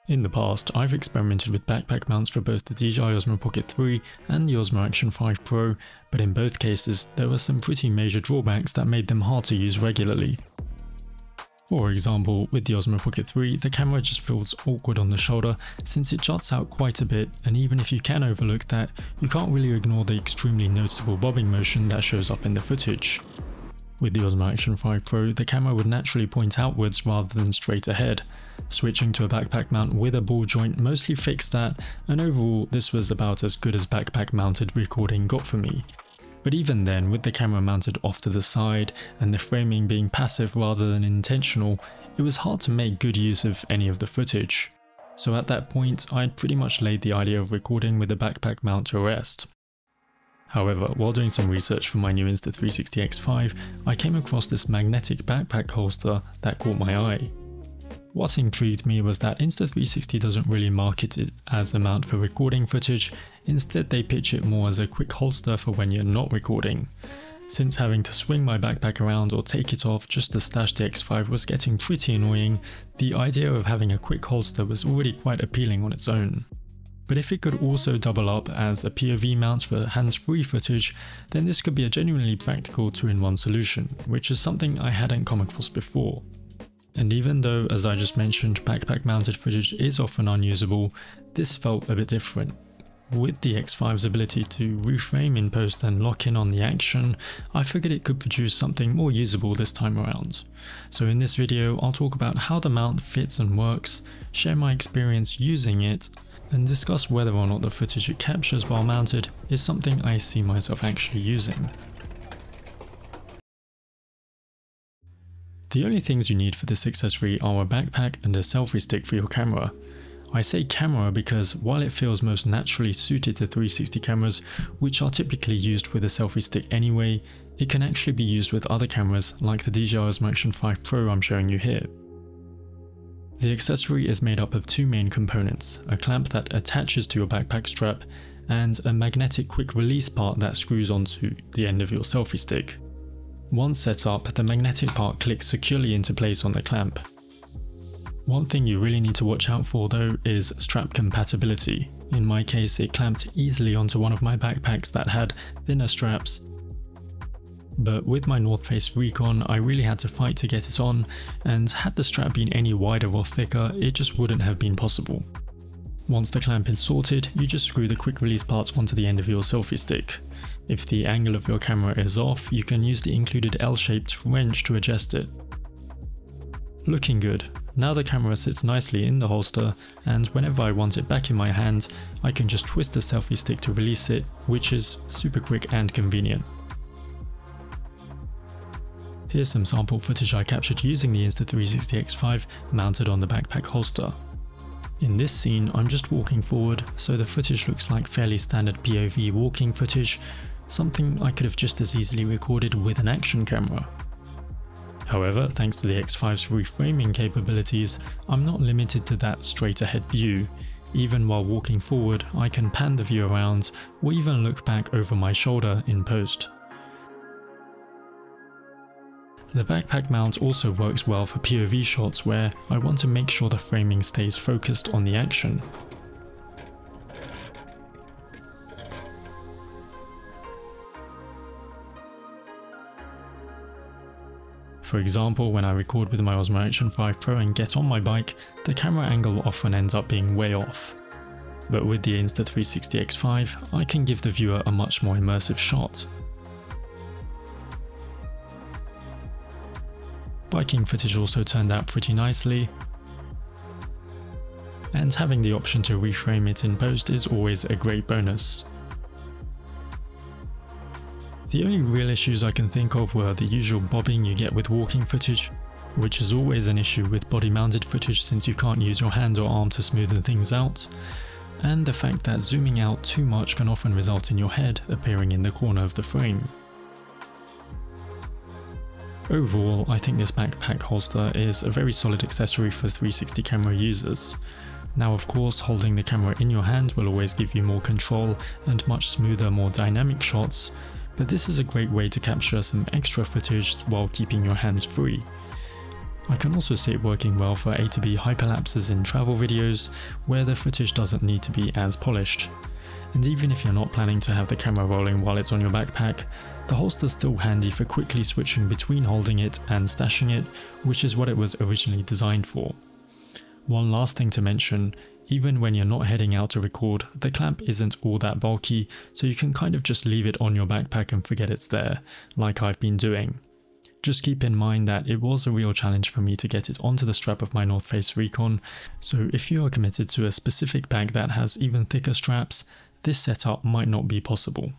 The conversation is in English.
In the past, I've experimented with backpack mounts for both the DJI Osmo Pocket 3 and the Osmo Action 5 Pro, but in both cases there were some pretty major drawbacks that made them hard to use regularly. For example, with the Osmo Pocket 3, the camera just feels awkward on the shoulder since it juts out quite a bit, and even if you can overlook that, you can't really ignore the extremely noticeable bobbing motion that shows up in the footage. With the Osmo Action 5 Pro, the camera would naturally point outwards rather than straight ahead. Switching to a backpack mount with a ball joint mostly fixed that, and overall this was about as good as backpack mounted recording got for me. But even then, with the camera mounted off to the side and the framing being passive rather than intentional, it was hard to make good use of any of the footage. So at that point, I'd pretty much laid the idea of recording with a backpack mount to rest. However, while doing some research for my new Insta360 X5, I came across this magnetic backpack holster that caught my eye. What intrigued me was that Insta360 doesn't really market it as a mount for recording footage, instead they pitch it more as a quick holster for when you're not recording. Since having to swing my backpack around or take it off just to stash the X5 was getting pretty annoying, the idea of having a quick holster was already quite appealing on its own. But if it could also double up as a POV mount for hands-free footage, then this could be a genuinely practical 2-in-1 solution, which is something I hadn't come across before. And even though, as I just mentioned, backpack mounted footage is often unusable, this felt a bit different. With the X5's ability to reframe in post and lock in on the action, I figured it could produce something more usable this time around. So in this video, I'll talk about how the mount fits and works, share my experience using it, and discuss whether or not the footage it captures while mounted is something I see myself actually using. The only things you need for this accessory are a backpack and a selfie stick for your camera. I say camera because while it feels most naturally suited to 360 cameras, which are typically used with a selfie stick anyway, it can actually be used with other cameras like the DJI Osmo Action 5 Pro I'm showing you here. The accessory is made up of two main components, a clamp that attaches to your backpack strap and a magnetic quick release part that screws onto the end of your selfie stick. Once set up, the magnetic part clicks securely into place on the clamp. One thing you really need to watch out for though is strap compatibility. In my case, it clamped easily onto one of my backpacks that had thinner straps, but with my North Face Recon I really had to fight to get it on, and had the strap been any wider or thicker, it just wouldn't have been possible. Once the clamp is sorted, you just screw the quick release parts onto the end of your selfie stick. If the angle of your camera is off, you can use the included L-shaped wrench to adjust it. Looking good. Now the camera sits nicely in the holster, and whenever I want it back in my hand, I can just twist the selfie stick to release it, which is super quick and convenient. Here's some sample footage I captured using the Insta360 X5 mounted on the backpack holster. In this scene, I'm just walking forward, so the footage looks like fairly standard POV walking footage, something I could have just as easily recorded with an action camera. However, thanks to the X5's reframing capabilities, I'm not limited to that straight ahead view. Even while walking forward, I can pan the view around, or even look back over my shoulder in post. The backpack mount also works well for POV shots where I want to make sure the framing stays focused on the action. For example, when I record with my Osmo Action 5 Pro and get on my bike, the camera angle often ends up being way off. But with the Insta360 X5, I can give the viewer a much more immersive shot. Biking footage also turned out pretty nicely, and having the option to reframe it in post is always a great bonus. The only real issues I can think of were the usual bobbing you get with walking footage, which is always an issue with body mounted footage since you can't use your hand or arm to smoothen things out, and the fact that zooming out too much can often result in your head appearing in the corner of the frame. Overall, I think this backpack holster is a very solid accessory for 360 camera users. Now of course, holding the camera in your hand will always give you more control and much smoother, more dynamic shots, but this is a great way to capture some extra footage while keeping your hands free. I can also see it working well for A to B hyperlapses in travel videos, where the footage doesn't need to be as polished. And even if you're not planning to have the camera rolling while it's on your backpack, the holster's still handy for quickly switching between holding it and stashing it, which is what it was originally designed for. One last thing to mention, even when you're not heading out to record, the clamp isn't all that bulky, so you can kind of just leave it on your backpack and forget it's there, like I've been doing. Just keep in mind that it was a real challenge for me to get it onto the strap of my North Face Recon, so if you are committed to a specific bag that has even thicker straps, this setup might not be possible.